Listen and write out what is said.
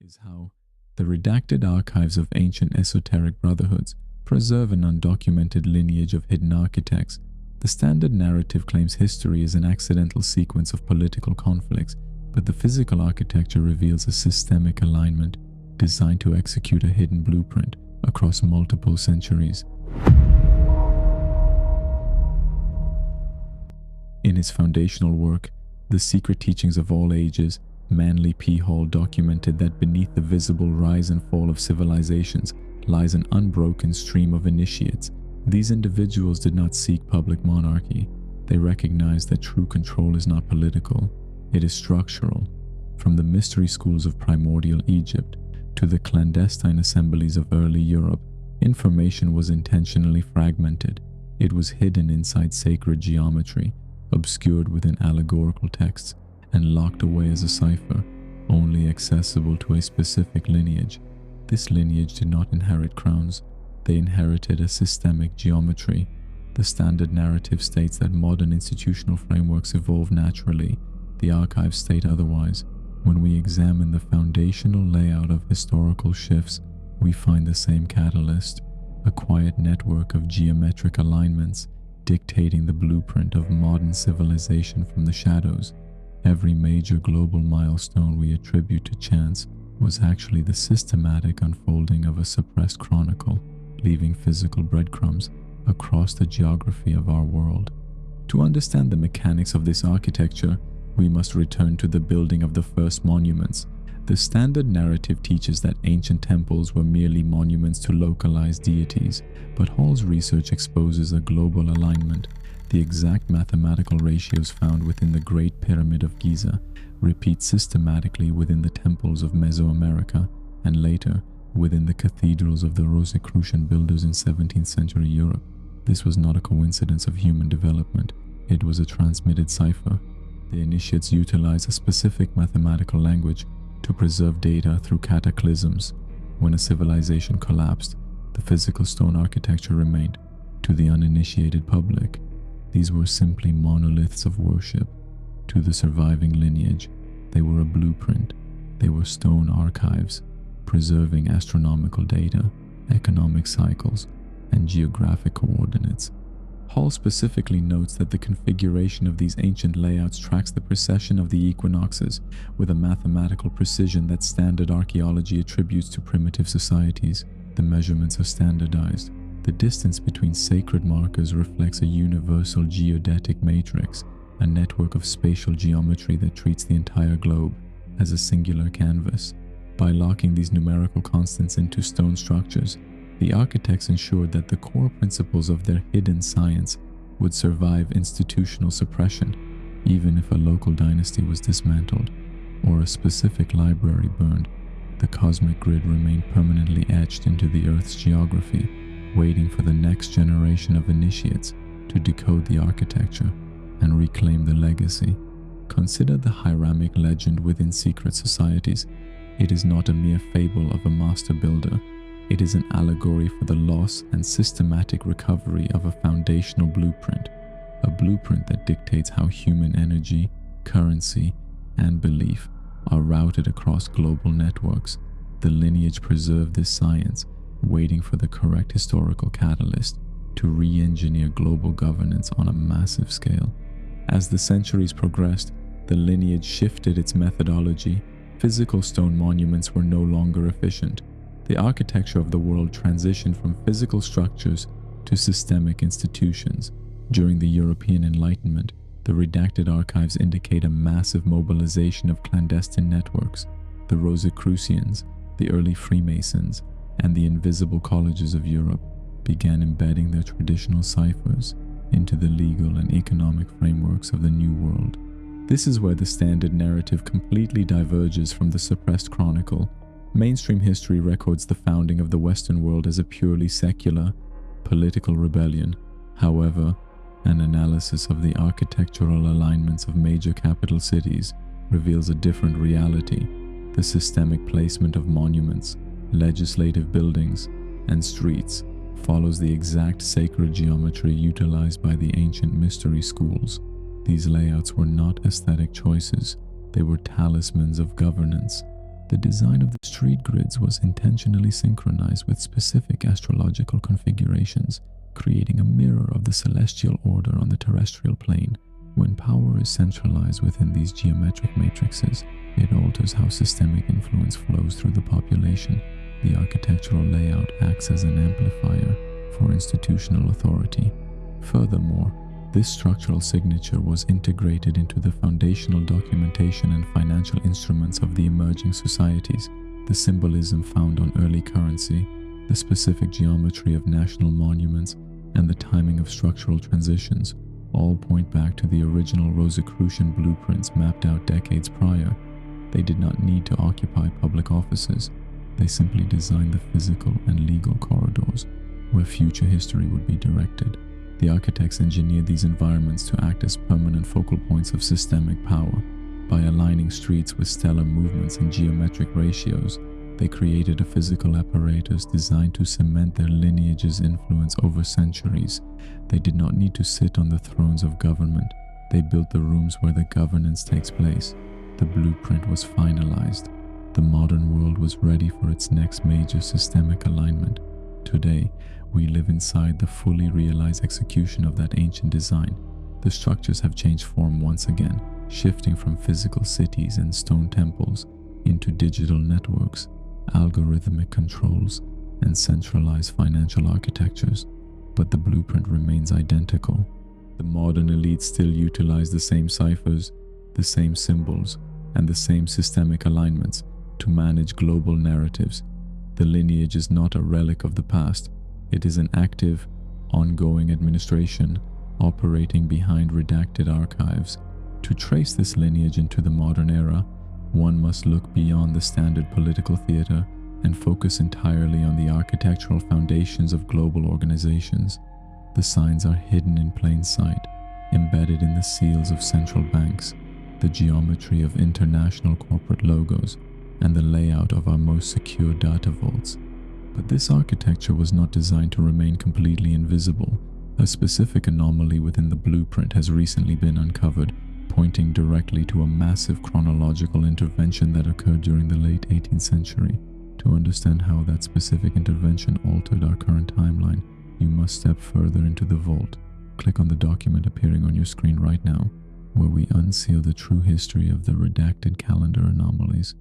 is how the redacted archives of ancient esoteric brotherhoods preserve an undocumented lineage of hidden architects. The standard narrative claims history is an accidental sequence of political conflicts, but the physical architecture reveals a systemic alignment designed to execute a hidden blueprint across multiple centuries. In his foundational work, The Secret Teachings of All Ages, Manly P. Hall documented that beneath the visible rise and fall of civilizations lies an unbroken stream of initiates. These individuals did not seek public monarchy. They recognized that true control is not political, it is structural. From the mystery schools of primordial Egypt to the clandestine assemblies of early Europe, information was intentionally fragmented. It was hidden inside sacred geometry, obscured within allegorical texts, and locked away as a cipher, only accessible to a specific lineage. This lineage did not inherit crowns, they inherited a systemic geometry. The standard narrative states that modern institutional frameworks evolve naturally. The archives state otherwise. When we examine the foundational layout of historical shifts, we find the same catalyst, a quiet network of geometric alignments dictating the blueprint of modern civilization from the shadows. Every major global milestone we attribute to chance was actually the systematic unfolding of a suppressed chronicle, leaving physical breadcrumbs across the geography of our world. To understand the mechanics of this architecture, we must return to the building of the first monuments. The standard narrative teaches that ancient temples were merely monuments to localized deities, but Hall's research exposes a global alignment. The exact mathematical ratios found within the Great Pyramid of Giza repeat systematically within the temples of Mesoamerica and later within the cathedrals of the Rosicrucian builders in 17th century Europe. This was not a coincidence of human development, it was a transmitted cipher. The initiates utilized a specific mathematical language to preserve data through cataclysms. When a civilization collapsed, the physical stone architecture remained. To the uninitiated public, these were simply monoliths of worship. To the surviving lineage, they were a blueprint. They were stone archives, preserving astronomical data, economic cycles, and geographic coordinates. Hall specifically notes that the configuration of these ancient layouts tracks the precession of the equinoxes with a mathematical precision that standard archaeology attributes to primitive societies. The measurements are standardized. The distance between sacred markers reflects a universal geodetic matrix, a network of spatial geometry that treats the entire globe as a singular canvas. By locking these numerical constants into stone structures, the architects ensured that the core principles of their hidden science would survive institutional suppression, even if a local dynasty was dismantled or a specific library burned. The cosmic grid remained permanently etched into the Earth's geography, waiting for the next generation of initiates to decode the architecture and reclaim the legacy. Consider the Hiramic legend within secret societies. It is not a mere fable of a master builder. It is an allegory for the loss and systematic recovery of a foundational blueprint, a blueprint that dictates how human energy, currency, and belief are routed across global networks. The lineage preserved this science, waiting for the correct historical catalyst to re-engineer global governance on a massive scale. As the centuries progressed, the lineage shifted its methodology. Physical stone monuments were no longer efficient. The architecture of the world transitioned from physical structures to systemic institutions. During the European Enlightenment, the redacted archives indicate a massive mobilization of clandestine networks. The Rosicrucians, the early Freemasons, and the invisible colleges of Europe began embedding their traditional ciphers into the legal and economic frameworks of the New World. This is where the standard narrative completely diverges from the suppressed chronicle. Mainstream history records the founding of the Western world as a purely secular, political rebellion. However, an analysis of the architectural alignments of major capital cities reveals a different reality. The systemic placement of monuments, legislative buildings, and streets follows the exact sacred geometry utilized by the ancient mystery schools. These layouts were not aesthetic choices, they were talismans of governance. The design of the street grids was intentionally synchronized with specific astrological configurations, creating a mirror of the celestial order on the terrestrial plane. When power is centralized within these geometric matrices, it alters how systemic influence flows through the population. The architectural layout acts as an amplifier for institutional authority. Furthermore, this structural signature was integrated into the foundational documentation and financial instruments of the emerging societies. The symbolism found on early currency, the specific geometry of national monuments, and the timing of structural transitions all point back to the original Rosicrucian blueprints mapped out decades prior. They did not need to occupy public offices. They simply designed the physical and legal corridors where future history would be directed. The architects engineered these environments to act as permanent focal points of systemic power. By aligning streets with stellar movements and geometric ratios, they created a physical apparatus designed to cement their lineage's influence over centuries. They did not need to sit on the thrones of government. They built the rooms where the governance takes place. The blueprint was finalized. The modern world was ready for its next major systemic alignment. Today, we live inside the fully realized execution of that ancient design. The structures have changed form once again, shifting from physical cities and stone temples into digital networks, algorithmic controls, and centralized financial architectures. But the blueprint remains identical. The modern elites still utilize the same ciphers, the same symbols, and the same systemic alignments to manage global narratives. The lineage is not a relic of the past. It is an active, ongoing administration operating behind redacted archives. To trace this lineage into the modern era, one must look beyond the standard political theater and focus entirely on the architectural foundations of global organizations. The signs are hidden in plain sight, embedded in the seals of central banks, the geometry of international corporate logos, and the layout of our most secure data vaults. But this architecture was not designed to remain completely invisible. A specific anomaly within the blueprint has recently been uncovered, pointing directly to a massive chronological intervention that occurred during the late 18th century. To understand how that specific intervention altered our current timeline, you must step further into the vault. Click on the document appearing on your screen right now, where we unseal the true history of the redacted calendar anomalies.